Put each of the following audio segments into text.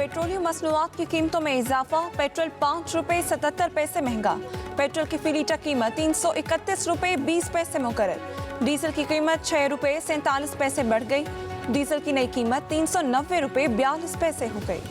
Petroleum मसनूआत की कीमतों में इजाफा, पेट्रोल 5 रुपये 77 पैसे महंगा। पेट्रोल की फी लीटर कीमत 331 रुपये 20 पैसे मुकर्रर। डीजल की कीमत 6 रुपये 47 पैसे बढ़ गई। डीजल की नई कीमत 390 रुपये 42 पैसे हो गई।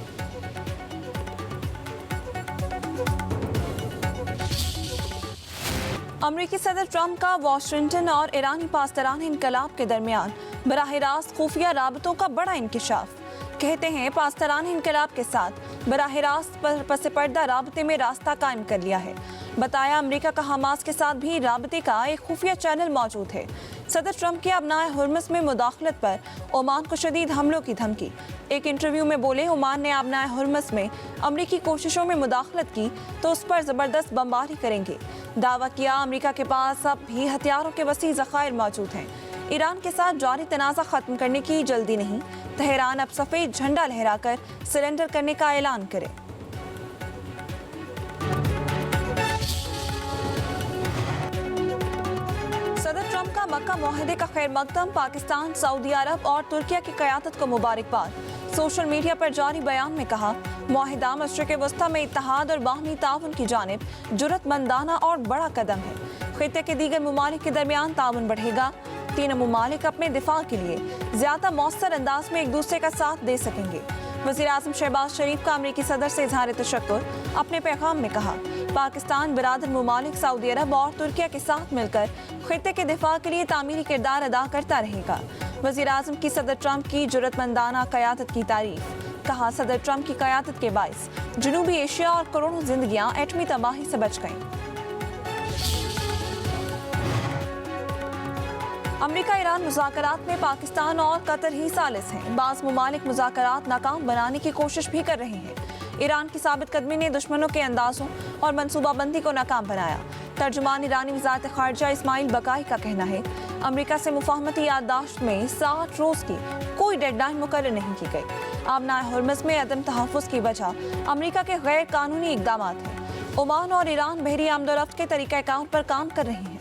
अमरीकी सदर ट्रंप का वाशिंगटन और ईरानी पासदाराना इनकलाब के दरमियान बराह रास्त खुफिया राबतों का बड़ा इंकिशाफ। कहते हैं पासदाराना इनकलाब के साथ बराह रास्त पस पर्दा राबते में रास्ता कायम कर लिया है। बताया अमरीका का हमास के साथ भी राबते का एक खुफिया चैनल मौजूद है। सदर ट्रंप की अबनाए हुर्मस में मुदाखलत पर ओमान को शदीद हमलों की धमकी। एक इंटरव्यू में बोले ओमान ने अबनाए हुर्मस में अमरीकी कोशिशों में मुदाखलत की तो उस पर ज़बरदस्त बमबारी करेंगे। दावा किया अमरीका के पास अब भी हथियारों के वसी ज़खायर मौजूद हैं। ईरान के साथ जारी तनाज़ा ख़त्म करने की जल्दी नहीं। तेहरान अब सफ़ेद झंडा लहराकर सरेंडर करने का ऐलान करे। सदर ट्रंप का मक्का मुआहदे का खैर मकदम, पाकिस्तान, सऊदी अरब और तुर्किया की क़यादत को मुबारकबाद। सोशल मीडिया पर जारी बयान में कहा मुआहिदा मशरिक़ वस्ता में इत्तेहाद और बाहमी ताउन की जानिब जुर्रतमंदाना और बड़ा कदम है। खित्ते के दीगर ममालिक के दरमियान ताउन बढ़ेगा। तीनों ममालिक अपने दिफा के लिए ज़्यादा मौसर अंदाज में एक दूसरे का साथ दे सकेंगे। वज़ीर आज़म शहबाज शरीफ का अमरीकी सदर से इज़हार तशक्कुर। अपने पैगाम में कहा पाकिस्तान बिरादर ममालिक सऊदी अरब और तुर्किया के साथ मिलकर खित्ते के दिफा के लिए तामीरी किरदार अदा करता रहेगा। वज़ीर आज़म की सदर ट्रंप की जुर्रतमंदाना क़यादत की तारीफ। कहा सदर ट्रंप की क़यादत के बाइस जनूबी एशिया और करोड़ों जिंदगियां एटमी तबाही से बच गईं। अमरीका ईरान मुज़ाकरात में पाकिस्तान और कतर ही सालिस हैं। बाज़ ममालिक मुज़ाकरात नाकाम बनाने की कोशिश भी कर रहे हैं। ईरान की साबित कदमी ने दुश्मनों के अंदाजों और मनसूबाबंदी को नाकाम बनाया। तर्जुमान ईरानी वज़ारत ख़ारिजा इस्माइल बकाई का कहना है अमरीका से मुफाहमती याददाश्त में 60 रोज़ की कोई डेडलाइन मुकर्रर नहीं की गई। आबनाए हुर्मस में अदम तहफ़्फ़ुज़ की वजह अमरीका के गैर कानूनी इक़दामात हैं। ओमान और ईरान बहरी आमदोरफ्त के तरीक़ाकार पर काम कर रहे हैं।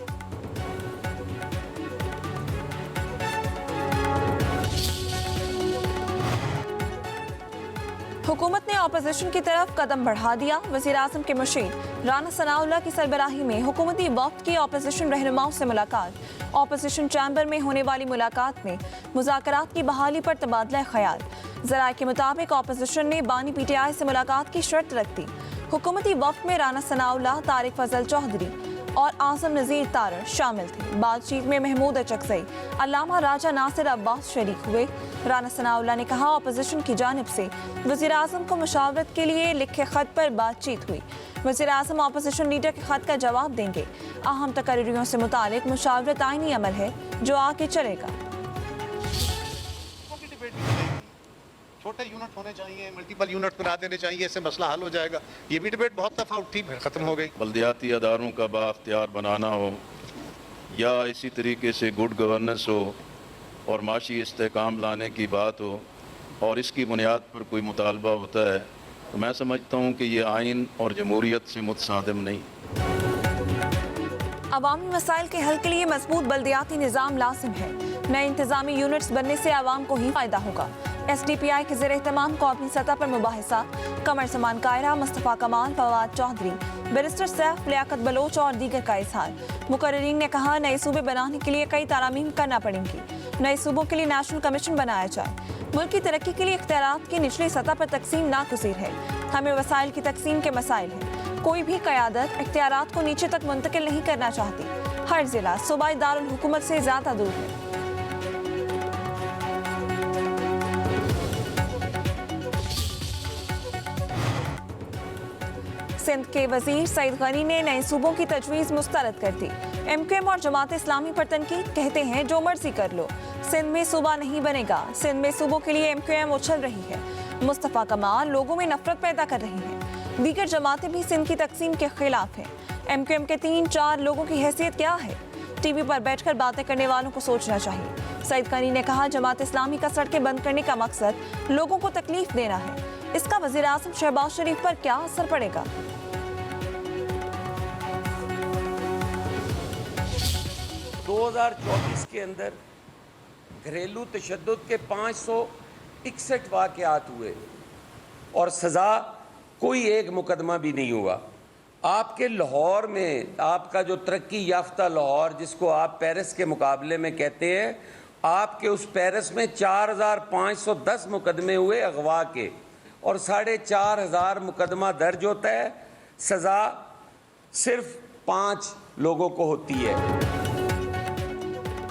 हुकूमत ने अपोजिशन की तरफ कदम बढ़ा दिया। वज़ीर आज़म के मुशीर राना सनाउल्लाह की सरबराही में हुकूमती वक्त की अपोजिशन रहनुमाओं से मुलाकात। अपोजिशन चैम्बर में होने वाली मुलाकात में मुज़ाकरात की बहाली पर तबादला ख्याल। ज़राए के मुताबिक अपोजिशन ने बानी PTI से मुलाकात की शर्त रख दी। हुकूमती वक्त में राना सनाउल्लाह, तारिक फजल चौधरी और आज़म नज़ीर तारड़ शामिल थे। बातचीत में महमूद अचकज़ई, अल्लामा राजा नासिर अब्बास शरीक हुए। राना सनाउल्लाह ने कहा अपोजिशन की जानिब से वज़ीर आज़म को मुशावरत के लिए लिखे खत पर बातचीत हुई। वज़ीर आज़म अपोजिशन लीडर के खत का जवाब देंगे। अहम तकर्रियों से मुतालिक मुशावरत आईनी अमल है जो आगे चलेगा। छोटे यूनिट होने चाहिए, मल्टीपल यूनिट बना देने चाहिए, इससे मसला हल हो जाएगा। ये भी डिबेट बहुत दफ़ा उठी, फिर ख़त्म हो गई। बल्दियाती अदारों का बाख्तियार बनाना हो या इसी तरीके से गुड गवर्नेंस हो और माशी इस्तेकाम लाने की बात हो और इसकी बुनियाद पर कोई मुतालबा होता है तो मैं समझता हूँ कि ये आइन और जमहूरियत से मुतसादिम नहीं। अवामी मसाइल के हल के लिए मजबूत बल्दियाती निज़ाम लाजिम है। नए इंतजामी यूनिट्स बनने से आवाम को ही फ़ायदा होगा। SDPI के ज़ेरे एहतमाम कौमी सतह पर मुबाहिसा। कमर समान कायरा, मुस्तफ़ा कमाल, फवाद चौधरी, बैरिस्टर सैफ, लियाकत बलोच और दीगर का इज़हार। मुकर्रिरीन ने कहा नए सूबे बनाने के लिए कई तारामीम करना पड़ेंगी। नए सूबों के लिए नेशनल कमीशन बनाया जाए। मुल्क की तरक्की के लिए इख्तियारात की निचली सतह पर तकसीम नागुज़ीर है। हमें वसाइल की तकसीम के मसाइल हैं। कोई भी क़यादत इख्तियारात को नीचे तक मुंतकिल नहीं करना चाहती। हर ज़िला सूबाई दारुल हुकूमत से ज़्यादा दूर है। सिंध के वजीर सईद गनी ने नए सूबों की तजवीज़ मुस्तरद कर दी। MQM और जमात इस्लामी पर तनकीद, कहते हैं जो मर्जी कर लो, सिंध में सूबा नहीं बनेगा। सिंध में सूबों के लिए MQM उछल रही है। मुस्तफ़ा कमाल लोगों में नफरत पैदा कर रही हैं। दीगर जमातें भी सिंध की तकसीम के खिलाफ हैं। MQM के 3-4 लोगों की हैसियत क्या है? TV पर बैठकर बातें करने वालों को सोचना चाहिए। सईद गनी ने कहा जमात इस्लामी का सड़कें बंद करने का मकसद लोगों को तकलीफ देना है। इसका वज़ीर आज़म शहबाज शरीफ पर क्या असर पड़ेगा? 2024 के अंदर घरेलू तशद्दुद के 561 वाक़यात हुए। اور سزا کوئی ایک مقدمہ بھی نہیں ہوا. آپ کے لاہور میں آپ کا جو ترقی یافتہ لاہور جس کو آپ پیرس کے مقابلے میں کہتے ہیں, آپ کے اس پیرس میں 4510 مقدمے ہوئے اغوا کے اور 4500 مقدمہ درج ہوتا ہے, سزا صرف 5 لوگوں کو ہوتی ہے.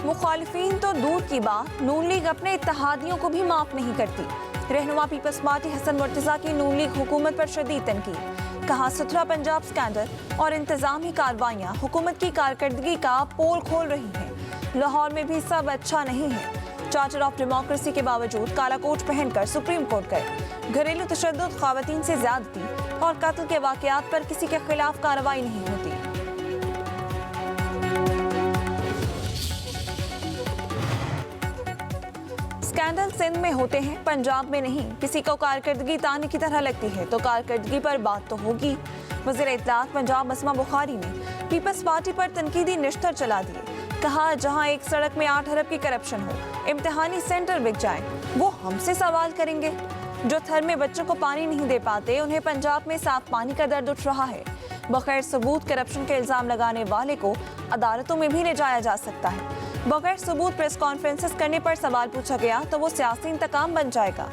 مخالفین تو دور کی بات, نون لیگ اپنے اتحادیوں کو بھی معاف نہیں کرتی. رہنما پیپلز پارٹی حسن مرتضیٰ کی نون لیگ حکومت پر شدید تنقید. کہا ستھرا پنجاب سکینڈل اور انتظامی کارروائیاں حکومت کی کارکردگی کا پول کھول رہی ہیں. لاہور میں بھی سب اچھا نہیں ہے. چارٹر آف ڈیموکریسی کے باوجود کالا کوٹ پہن کر سپریم کورٹ گئے. گھریلو تشدد, خواتین سے زیادتی اور قتل کے واقعات پر کسی کے خلاف کارروائی نہیں ہوتی. اسکینڈل سندھ میں ہوتے ہیں, پنجاب میں نہیں. کسی کو کارکردگی تانے کی طرح لگتی ہے تو کارکردگی پر بات تو ہوگی. وزیر اطلاعات پنجاب اسما بخاری نے پیپلز پارٹی پر تنقیدی نشتر چلا دیے. کہا جہاں ایک سڑک میں 8 ارب کی کرپشن ہو, امتحانی سینٹر بک جائیں, وہ ہم سے سوال کریں گے. جو تھر میں بچوں کو پانی نہیں دے پاتے, انہیں پنجاب میں صاف پانی کا درد اٹھ رہا ہے. بغیر ثبوت کرپشن کے الزام لگانے والے کو عدالتوں میں بھی لے جایا جا سکتا ہے. بغیر ثبوت پریس کانفرنسز کرنے پر سوال پوچھا گیا تو وہ سیاسی انتقام بن جائے گا.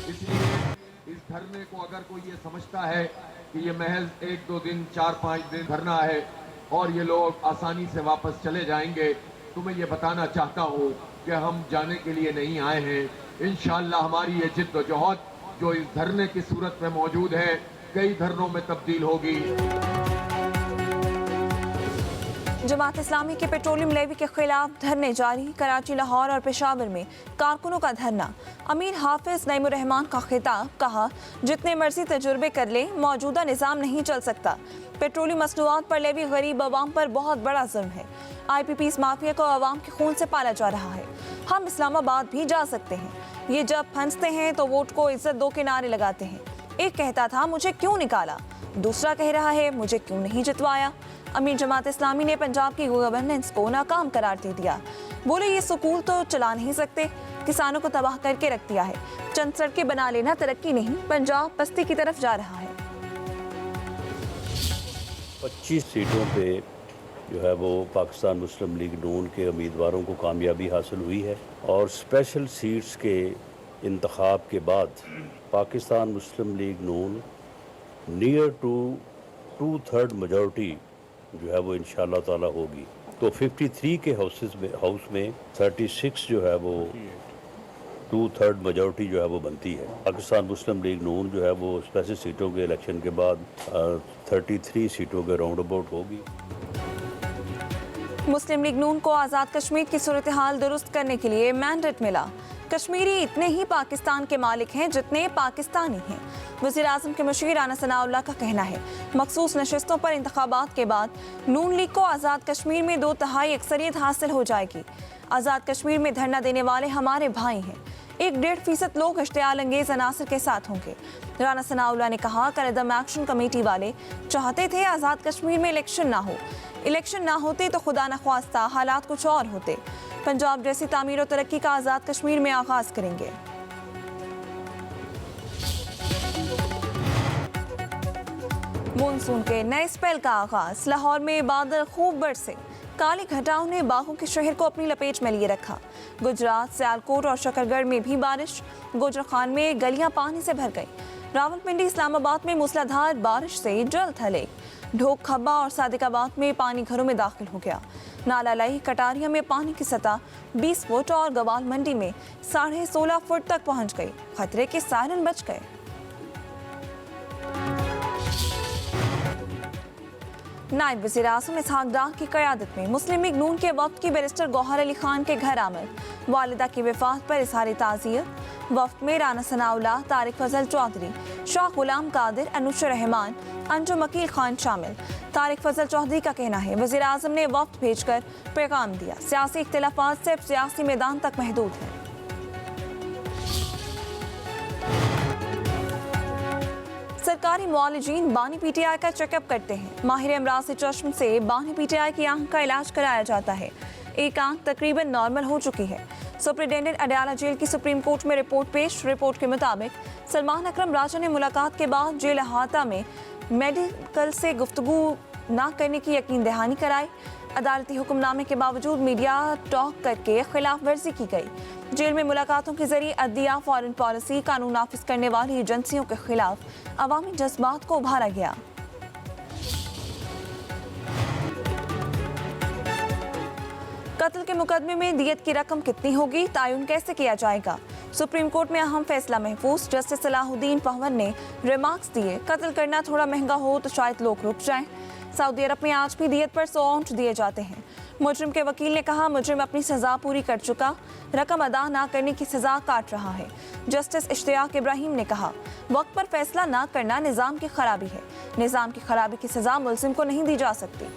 اس لیے اس دھرنے کو اگر کوئی یہ سمجھتا ہے کہ یہ محض 1-2 دن 4-5 دن دھرنا ہے اور یہ لوگ آسانی سے واپس چلے جائیں گے, تو میں یہ بتانا چاہتا ہوں کہ ہم جانے کے لیے نہیں آئے ہیں. انشاءاللہ ہماری یہ جد و جہد جو اس دھرنے کی صورت میں موجود ہے کئی دھرنوں میں تبدیل ہوگی. جماعت اسلامی کے پیٹرولیم لیوی کے خلاف دھرنے جاری. کراچی, لاہور اور پشاور میں کارکنوں کا دھرنا. امیر حافظ نعیم الرحمان کا خطاب. کہا جتنے مرضی تجربے کر لیں, موجودہ نظام نہیں چل سکتا. پیٹرولیم مصنوعات پر لیوی غریب عوام پر بہت بڑا ظلم ہے. آئی پی پیز مافیا کو عوام کے خون سے پالا جا رہا ہے. ہم اسلام آباد بھی جا سکتے ہیں. یہ جب پھنستے ہیں تو ووٹ کو عزت دو کے نعرے لگاتے ہیں. ایک کہتا تھا مجھے کیوں نکالا, دوسرا کہہ رہا ہے مجھے کیوں نہیں جتوایا. امیر جماعت اسلامی نے پنجاب کی گورننس کو ناکام قرار دے دیا. بولے یہ سکول تو چلا نہیں سکتے, کسانوں کو تباہ کر کے رکھ دیا ہے. چند سڑکیں بنا لینا ترقی نہیں, پنجاب پستی کی طرف جا رہا ہے. 25 سیٹوں پہ جو ہے وہ پاکستان مسلم لیگ نون کے امیدواروں کو کامیابی حاصل ہوئی ہے, اور اسپیشل سیٹس کے انتخاب کے بعد Pakistan Muslim League Noon near two 2/3 majority جو ہے وہ انشاءاللہ تعالی ہوگی. تو 53 کے ہاؤس میں 36 جو ہے وہ 2/3 میجورٹی جو ہے وہ بنتی ہے. پاکستان مسلم لیگ نون جو ہے وہ اسپیشل سیٹوں کے الیکشن کے بعد 33 سیٹوں کے راؤنڈ اباؤٹ ہوگی. مسلم لیگ نون کو آزاد کشمیر کی صورتحال درست کرنے کے لیے مینڈیٹ ملا. کشمیری اتنے ہی پاکستان کے مالک ہیں جتنے پاکستانی ہیں. وزیر اعظم کے مشیر رانا ثناء اللہ کا کہنا ہے مخصوص نشستوں پر انتخابات کے بعد نون لیگ کو آزاد کشمیر میں 2/3 اکثریت حاصل ہو جائے گی. آزاد کشمیر میں دھرنا دینے والے ہمارے بھائی ہیں. 1-1.5% لوگ اشتعال انگیز عناصر کے ساتھ ہوں گے. رانا ثناء اللہ نے کہا قلعدم ایکشن کمیٹی والے چاہتے تھے آزاد کشمیر میں الیکشن نہ ہو. الیکشن نہ ہوتے تو خدا نخواستہ حالات کچھ اور ہوتے. پنجاب جیسی تعمیر و ترقی کا آزاد کشمیر میں آغاز کریں گے. مونسون کے نئے اسپیل کا آغاز. لاہور میں بادل خوب برسے. کالی گھٹاؤں نے باغوں کے شہر کو اپنی لپیٹ میں لیے رکھا. گجرات, سیالکوٹ اور شکرگڑھ میں بھی بارش. گوجر خان میں گلیاں پانی سے بھر گئی. راولپنڈی, اسلام آباد میں موسلادھار بارش سے جل تھلے. ڈھوک کھبا اور صادق آباد میں پانی گھروں میں داخل ہو گیا. نالا لائی کٹاریا میں پانی کی سطح 20 فٹ اور گوال منڈی میں 16.5 فٹ تک پہنچ گئی. خطرے کے سائرن بچ گئے. نائب وزیر اعظم اسحاق ڈار کی قیادت میں مسلم لیگ نون کے وفد کی بیرسٹر گوہر علی خان کے گھر آمد. والدہ کی وفات پر اظہار تعزیت. وفد میں رانا ثناء اللہ, طارق فضل چودھری, شاہ غلام قادر, انوش رحمان, انجم عقیل خان شامل. طارق فضل چودھری کا کہنا ہے وزیر اعظم نے وفد بھیج کر پیغام دیا سیاسی اختلافات صرف سیاسی میدان تک محدود ہیں. سرکاری معالجین بانی پی ٹی آئی کا چیک اپ کرتے ہیں. ماہر امراض چشم سے بانی پی ٹی آئی کی آنکھ کا علاج کرایا جاتا ہے. ایک آنکھ تقریباً نارمل ہو چکی ہے. सुप्रिंटेंडेंट अडयाला जेल की सुप्रीम कोर्ट में रिपोर्ट पेश। रिपोर्ट के मुताबिक सलमान अकरम राजा ने मुलाकात के बाद जेल अहाता में मेडिकल से गुफ्तगू ना करने की यकीन दहानी कराई। अदालती हुक्मनामे के बावजूद मीडिया टॉक करके खिलाफ वर्जी की गई। जेल में मुलाकातों के जरिए अदलिया, फॉरेन पॉलिसी, कानून नाफिज करने वाली एजेंसियों के खिलाफ अवामी जज्बात को उभारा गया। कत्ल के मुकदमे में दियत की रकम कितनी होगी, तयन कैसे किया जाएगा? सुप्रीम कोर्ट में अहम फैसला महफूज। जस्टिस सलाहुद्दीन पहवन ने रिमार्क्स दिए, कत्ल करना थोड़ा महंगा हो तो शायद लोग रुक जाएं। सऊदी अरब में आज भी दियत पर 100 आउंस दिए जाते हैं। मुजरिम के वकील ने कहा, मुजरिम अपनी सजा पूरी कर चुका, रकम अदा ना करने की सजा काट रहा है। जस्टिस इश्तियाक इब्राहिम ने कहा, वक्त पर फैसला ना करना निज़ाम की खराबी है। निज़ाम की खराबी की सजा मुलजिम को नहीं दी जा सकती।